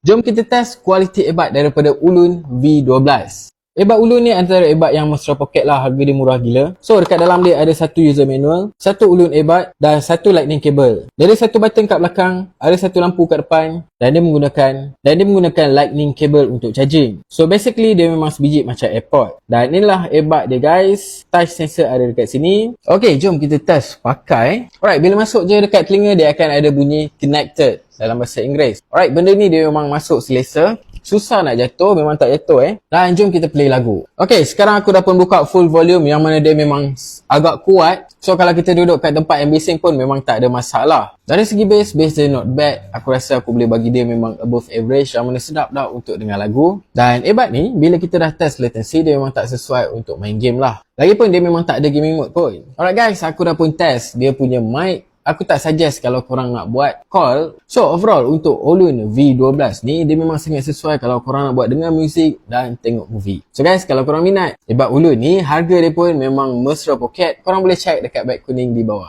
Jom kita test kualiti earbud daripada Ulun V12. Earbud Ulun ni antara earbud yang mesra poket lah, harga dia murah gila. So dekat dalam dia ada satu user manual, satu Ulun earbud dan satu lightning cable. Dari satu button kat belakang, ada satu lampu kat depan dan dia menggunakan lightning cable untuk charging. So basically dia memang sebiji macam AirPod. Dan inilah earbud dia guys. Touch sensor ada dekat sini. Okay, jom kita test pakai. Alright, bila masuk je dekat telinga dia akan ada bunyi connected dalam bahasa Inggeris. Alright, benda ni dia memang masuk selesa. Susah nak jatuh, memang tak jatuh Dan jom kita play lagu. Okay, sekarang aku dah pun buka full volume yang mana dia memang agak kuat. So kalau kita duduk kat tempat yang bising pun memang tak ada masalah. Dari segi bass dia not bad. Aku rasa aku boleh bagi dia memang above average, yang mana sedap dah untuk dengar lagu. Dan earbud ni, bila kita dah test latency, dia memang tak sesuai untuk main game lah. Lagipun dia memang tak ada gaming mode pun. Alright guys, aku dah pun test dia punya mic. Aku tak suggest kalau korang nak buat call. So overall untuk Ulun V12 ni, dia memang sangat sesuai kalau korang nak buat dengar muzik dan tengok movie. So guys, kalau korang minat earbud Ulun ni, harga dia pun memang mesra poket. Korang boleh check dekat beg kuning di bawah.